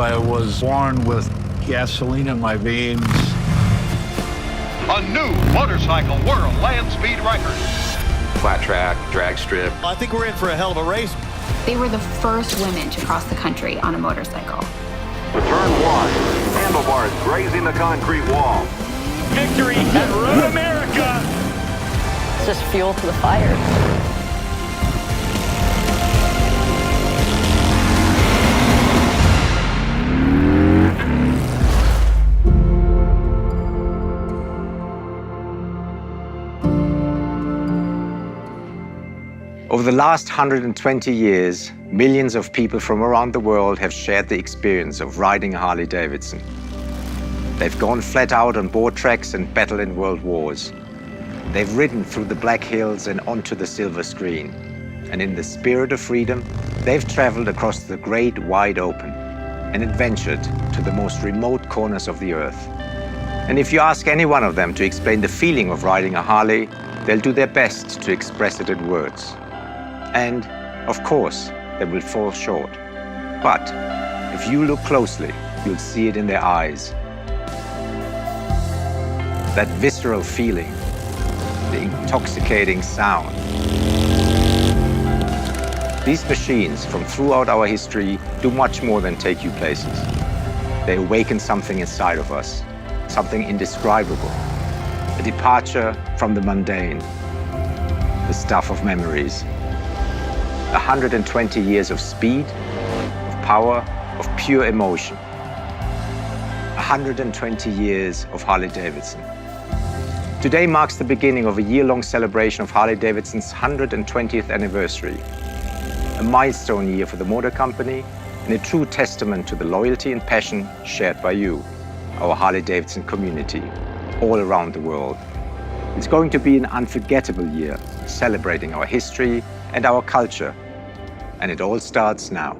I was born with gasoline in my veins. A new motorcycle world land speed record. Flat track, drag strip. I think we're in for a hell of a race. They were the first women to cross the country on a motorcycle. To turn one, handlebars grazing the concrete wall. Victory at Road America. It's just fuel to the fire. Over the last 120 years, millions of people from around the world have shared the experience of riding a Harley-Davidson. They've gone flat out on board tracks and battled in world wars. They've ridden through the Black Hills and onto the silver screen. And in the spirit of freedom, they've traveled across the great wide open and adventured to the most remote corners of the earth. And if you ask any one of them to explain the feeling of riding a Harley, they'll do their best to express it in words. And, of course, they will fall short. But if you look closely, you'll see it in their eyes. That visceral feeling, the intoxicating sound. These machines from throughout our history do much more than take you places. They awaken something inside of us, something indescribable, a departure from the mundane, the stuff of memories. 120 years of speed, of power, of pure emotion. 120 years of Harley-Davidson. Today marks the beginning of a year-long celebration of Harley-Davidson's 120th anniversary. A milestone year for the motor company and a true testament to the loyalty and passion shared by you, our Harley-Davidson community, all around the world. It's going to be an unforgettable year, celebrating our history and our culture. And it all starts now.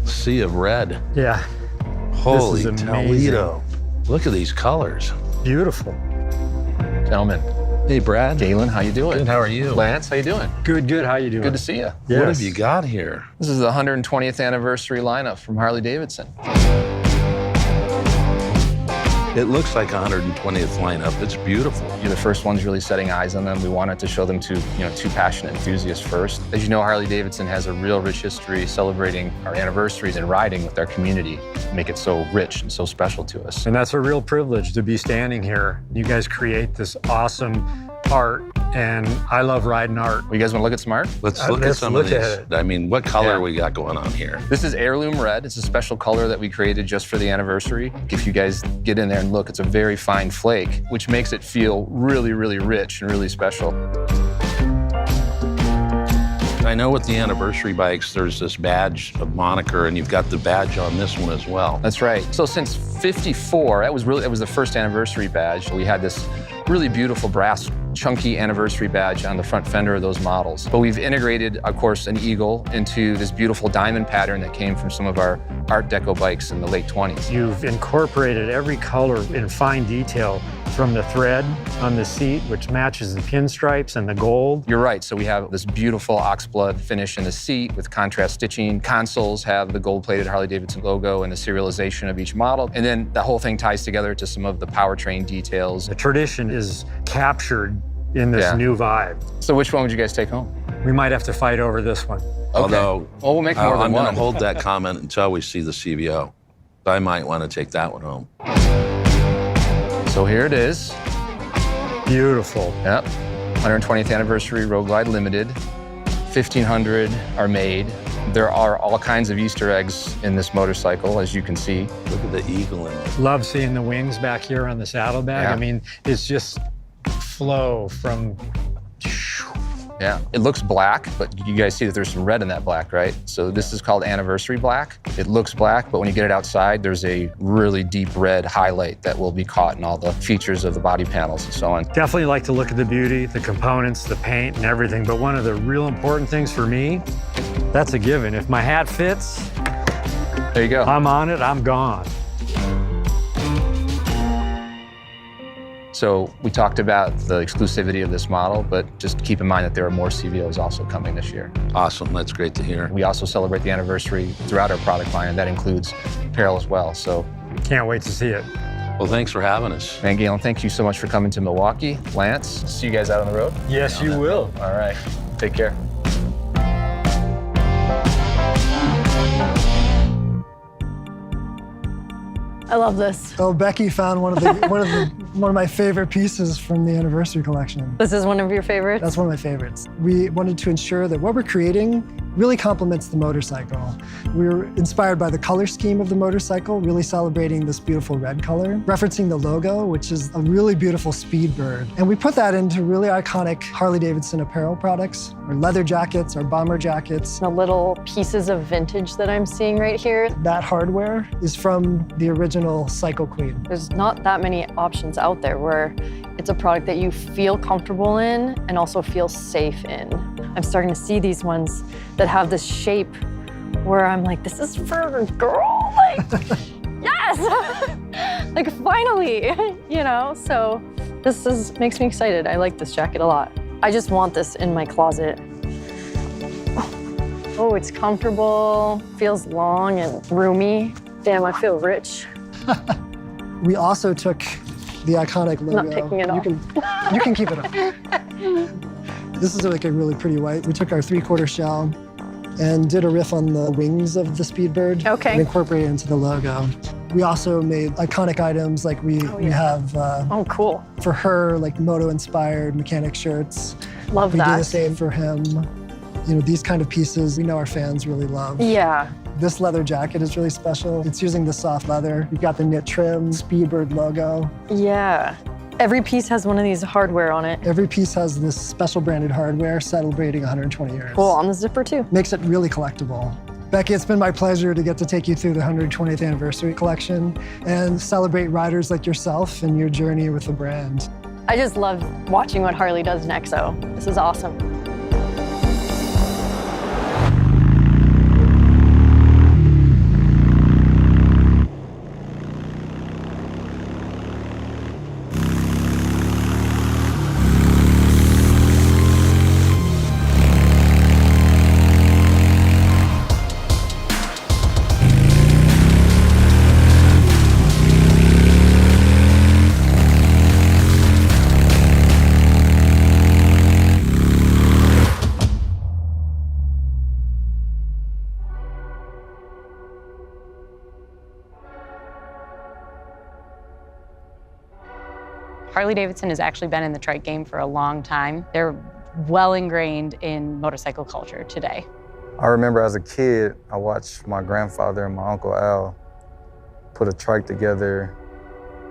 Sea of red. Yeah. Holy this is Toledo. Look at these colors. Beautiful. Gentlemen. Hey, Brad. Galen, how you doing? Good, how are you? Lance, how you doing? Good. How you doing? Good to see you. Yes. What have you got here? This is the 120th anniversary lineup from Harley-Davidson. It looks like 120th lineup. It's beautiful. You're the first ones really setting eyes on them. We wanted to show them to, two passionate enthusiasts first. As you know, Harley-Davidson has a real rich history celebrating our anniversaries and riding with our community, make it so rich and so special to us. And that's a real privilege to be standing here. You guys create this awesome art, and I love riding art. Well, you guys want to look at some art? Let's look at some of these. I mean, what color we got going on here? This is heirloom red. It's a special color that we created just for the anniversary. If you guys get in there and look, it's a very fine flake, which makes it feel really, really rich and really special. I know with the anniversary bikes, there's this badge, a moniker, and you've got the badge on this one as well. That's right. So since '54, it was the first anniversary badge. We had this really beautiful brass chunky anniversary badge on the front fender of those models. But we've integrated, of course, an eagle into this beautiful diamond pattern that came from some of our Art Deco bikes in the late 20s. You've incorporated every color in fine detail, from the thread on the seat, which matches the pinstripes and the gold. You're right. So we have this beautiful oxblood finish in the seat with contrast stitching. Consoles have the gold-plated Harley-Davidson logo and the serialization of each model. And then the whole thing ties together to some of the powertrain details. The tradition is captured in this new vibe. So which one would you guys take home? We might have to fight over this one. Okay. Although, well, we'll make more than I'm one. going to hold that comment until we see the CVO. I might want to take that one home. So here it is. Beautiful. Yep. 120th anniversary Road Glide Limited. 1,500 are made. There are all kinds of Easter eggs in this motorcycle, as you can see. Look at the eagle in it. Love seeing the wings back here on the saddlebag. Yeah. I mean, it's just flow from Yeah, it looks black, but you guys see that there's some red in that black, right? So this is called anniversary black. It looks black, but when you get it outside, there's a really deep red highlight that will be caught in all the features of the body panels and so on. Definitely like to look at the beauty, the components, the paint, and everything. But one of the real important things for me, that's a given. If my hat fits, there you go. I'm on it, I'm gone. So we talked about the exclusivity of this model, but just keep in mind that there are more CVOs also coming this year. Awesome. That's great to hear. We also celebrate the anniversary throughout our product line, and that includes apparel as well. So can't wait to see it. Well, thanks for having us. And Galen, thank you so much for coming to Milwaukee. Lance, see you guys out on the road? Yes, you will. All right. Take care. I love this. Oh, Becky found one of my favorite pieces from the anniversary collection. This is one of your favorites? That's one of my favorites. We wanted to ensure that what we're creating really complements the motorcycle. We were inspired by the color scheme of the motorcycle, really celebrating this beautiful red color, referencing the logo, which is a really beautiful speed bird. And we put that into really iconic Harley-Davidson apparel products, our leather jackets, our bomber jackets. The little pieces of vintage that I'm seeing right here. That hardware is from the original Cycle Queen. There's not that many options out there where it's a product that you feel comfortable in and also feel safe in. I'm starting to see these ones that have this shape where I'm like, this is for a girl, like, yes, like finally, you know? So this makes me excited. I like this jacket a lot. I just want this in my closet. Oh, it's comfortable, feels long and roomy. Damn, I feel rich. We also took the iconic logo. I'm not taking it off. You can keep it on. This is like a really pretty white. We took our 3/4 shell and did a riff on the wings of the Speedbird. Okay. And incorporated it into the logo. We also made iconic items like we have oh, cool. For her, like moto-inspired mechanic shirts. Love we that. We do the same for him. You know, these kind of pieces we know our fans really love. Yeah. This leather jacket is really special. It's using the soft leather. You've got the knit trim, Speedbird logo. Yeah. Every piece has one of these hardware on it. Every piece has this special branded hardware celebrating 120 years. Cool, on the zipper too. Makes it really collectible. Becky, it's been my pleasure to get to take you through the 120th anniversary collection and celebrate riders like yourself and your journey with the brand. I just love watching what Harley does next, so this is awesome. Harley-Davidson has actually been in the trike game for a long time. They're well ingrained in motorcycle culture today. I remember as a kid, I watched my grandfather and my Uncle Al put a trike together.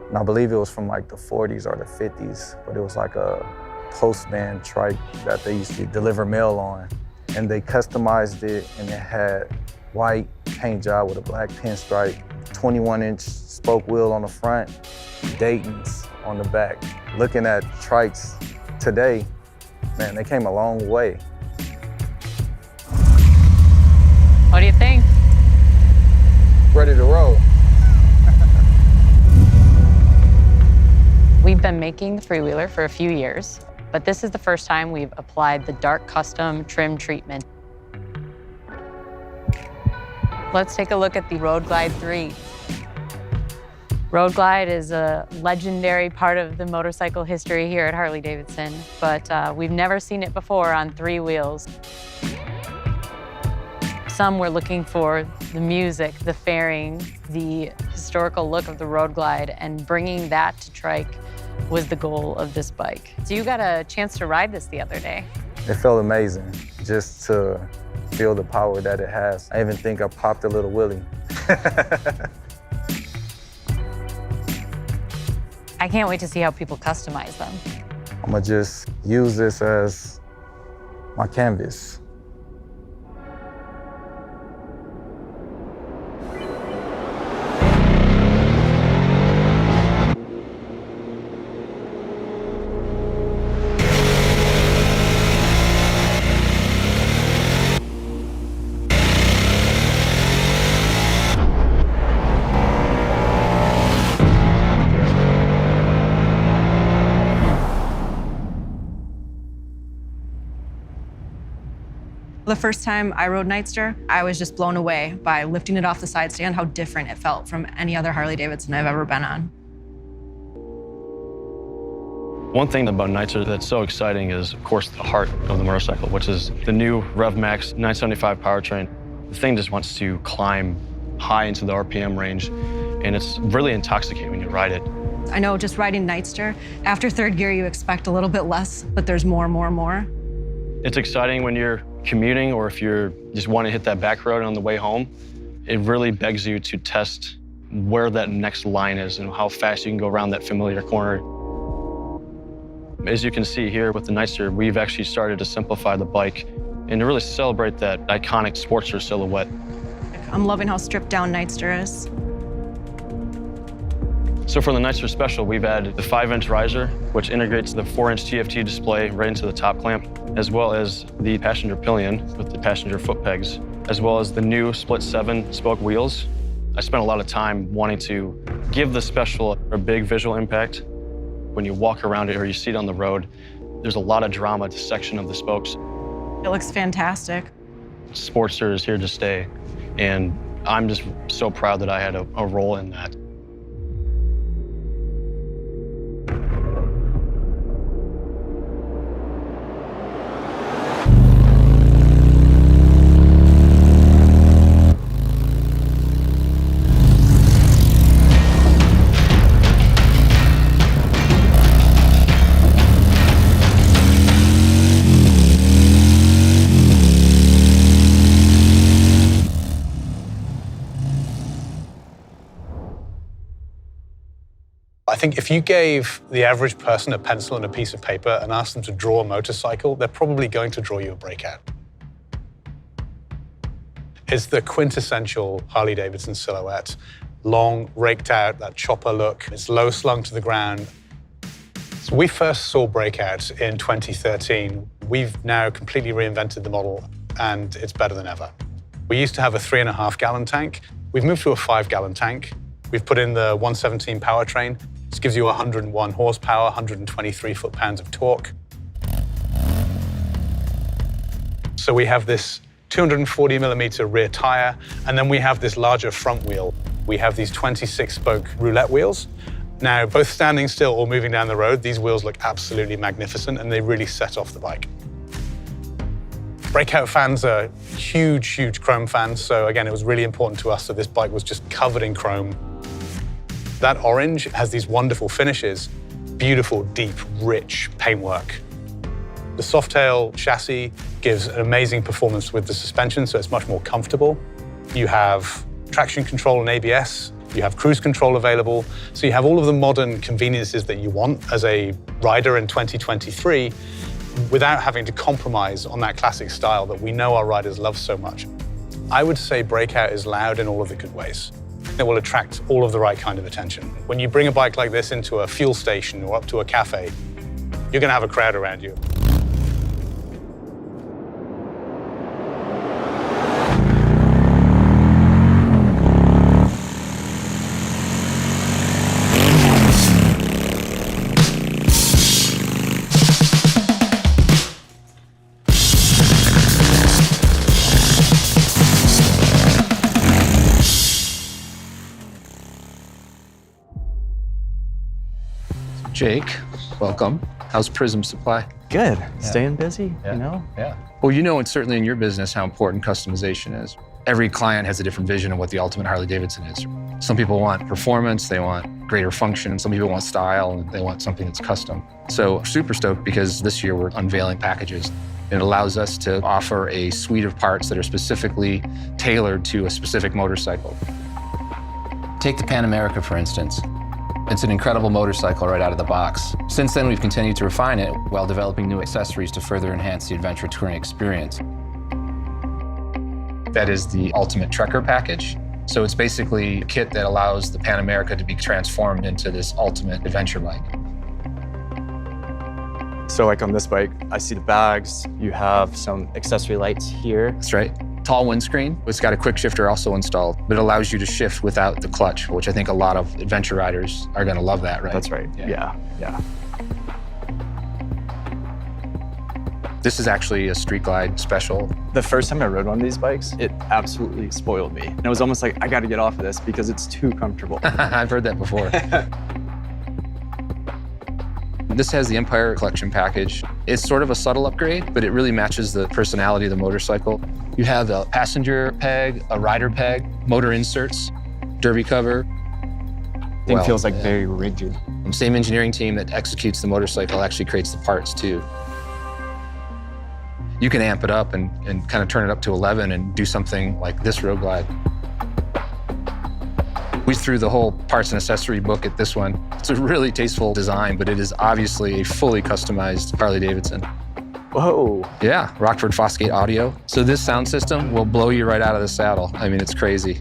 And I believe it was from like the 40s or the 50s, but it was like a postman trike that they used to deliver mail on. And they customized it, and it had white paint job with a black pinstripe, 21-inch spoke wheel on the front, Dayton's on the back. Looking at trikes today, man, they came a long way. What do you think? Ready to roll. We've been making the freewheeler for a few years, but this is the first time we've applied the dark custom trim treatment. Let's take a look at the Road Glide 3. Road Glide is a legendary part of the motorcycle history here at Harley-Davidson, but we've never seen it before on 3 wheels. Some were looking for the music, the fairing, the historical look of the Road Glide, and bringing that to trike was the goal of this bike. So you got a chance to ride this the other day. It felt amazing just to feel the power that it has. I even think I popped a little wheelie. I can't wait to see how people customize them. I'm gonna just use this as my canvas. The first time I rode Nightster, I was just blown away by lifting it off the side stand, how different it felt from any other Harley-Davidson I've ever been on. One thing about Nightster that's so exciting is, of course, the heart of the motorcycle, which is the new RevMax 975 powertrain. The thing just wants to climb high into the RPM range, and it's really intoxicating when you ride it. I know just riding Nightster, after third gear, you expect a little bit less, but there's more. It's exciting when you're commuting or if you're just want to hit that back road on the way home. It really begs you to test where that next line is and how fast you can go around that familiar corner. As you can see here with the Nightster, we've actually started to simplify the bike and to really celebrate that iconic Sportster silhouette. I'm loving how stripped down Nightster is. So for the Nightster Special, we've added the 5-inch riser, which integrates the 4-inch TFT display right into the top clamp, as well as the passenger pillion with the passenger foot pegs, as well as the new split 7-spoke wheels. I spent a lot of time wanting to give the Special a big visual impact. When you walk around it or you see it on the road, there's a lot of drama to section of the spokes. It looks fantastic. Sportster is here to stay, and I'm just so proud that I had a role in that. I think if you gave the average person a pencil and a piece of paper and asked them to draw a motorcycle, they're probably going to draw you a Breakout. It's the quintessential Harley-Davidson silhouette. Long, raked out, that chopper look. It's low slung to the ground. So we first saw Breakout in 2013. We've now completely reinvented the model, and it's better than ever. We used to have a 3.5-gallon tank. We've moved to a 5-gallon tank. We've put in the 117 powertrain. This gives you 101 horsepower, 123 foot-pounds of torque. So we have this 240 millimeter rear tire, and then we have this larger front wheel. We have these 26-spoke roulette wheels. Now, both standing still or moving down the road, these wheels look absolutely magnificent, and they really set off the bike. Breakout fans are huge chrome fans, so again, it was really important to us that this bike was just covered in chrome. That orange has these wonderful finishes, beautiful, deep, rich paintwork. The Softail chassis gives an amazing performance with the suspension, so it's much more comfortable. You have traction control and ABS. You have cruise control available. So you have all of the modern conveniences that you want as a rider in 2023 without having to compromise on that classic style that we know our riders love so much. I would say Breakout is loud in all of the good ways. It will attract all of the right kind of attention. When you bring a bike like this into a fuel station or up to a cafe, you're going to have a crowd around you. Jake, welcome. How's Prism Supply? Good. Staying busy, you know? Yeah. Well, you know, it's certainly in your business how important customization is. Every client has a different vision of what the ultimate Harley-Davidson is. Some people want performance, they want greater function. Some people want style, and they want something that's custom. So super stoked because this year we're unveiling packages. It allows us to offer a suite of parts that are specifically tailored to a specific motorcycle. Take the Pan America, for instance. It's an incredible motorcycle right out of the box. Since then, we've continued to refine it while developing new accessories to further enhance the adventure touring experience. That is the Ultimate Trekker package. So it's basically a kit that allows the Pan America to be transformed into this ultimate adventure bike. So like on this bike, I see the bags. You have some accessory lights here. That's right. Tall windscreen. It's got a quick shifter also installed, but it allows you to shift without the clutch, which I think a lot of adventure riders are going to love that, right? That's right. Yeah. This is actually a Street Glide Special. The first time I rode one of these bikes, it absolutely spoiled me. And it was almost like, I got to get off of this because it's too comfortable. I've heard that before. This has the Empire Collection package. It's sort of a subtle upgrade, but it really matches the personality of the motorcycle. You have a passenger peg, a rider peg, motor inserts, derby cover. Thing feels like very rigid. The same engineering team that executes the motorcycle actually creates the parts too. You can amp it up and kind of turn it up to 11 and do something like this Road Glide. We threw the whole parts and accessory book at this one. It's a really tasteful design, but it is obviously a fully customized Harley-Davidson. Whoa. Yeah, Rockford Fosgate audio. So this sound system will blow you right out of the saddle. I mean, it's crazy.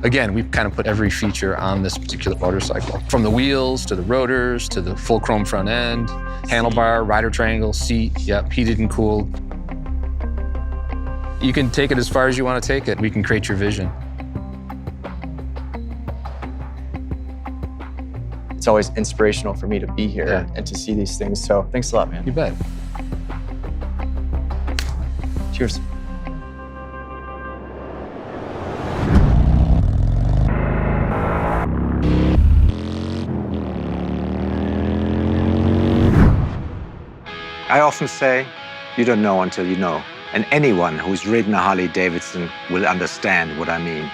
Again, we've kind of put every feature on this particular motorcycle. From the wheels, to the rotors, to the full chrome front end, handlebar, rider triangle, seat, yep, heated and cooled. You can take it as far as you want to take it. We can create your vision. It's always inspirational for me to be here and to see these things. So thanks a lot, man. You bet. Cheers. I often say, you don't know until you know. And anyone who's ridden a Harley-Davidson will understand what I mean.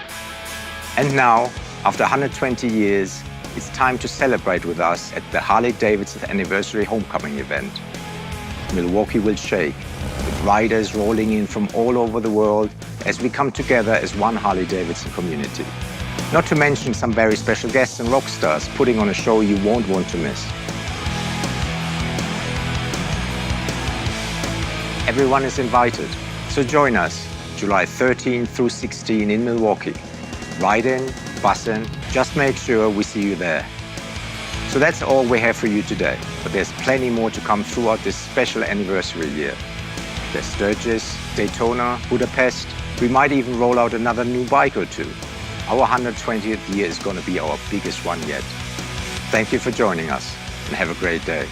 And now, after 120 years, it's time to celebrate with us at the Harley-Davidson Anniversary Homecoming event. Milwaukee will shake, with riders rolling in from all over the world as we come together as one Harley-Davidson community. Not to mention some very special guests and rock stars putting on a show you won't want to miss. Everyone is invited, so join us July 13 through 16 in Milwaukee. Ride in, bus in, just make sure we see you there. So that's all we have for you today, but there's plenty more to come throughout this special anniversary year. There's Sturgis, Daytona, Budapest. We might even roll out another new bike or two. Our 120th year is going to be our biggest one yet. Thank you for joining us, and have a great day.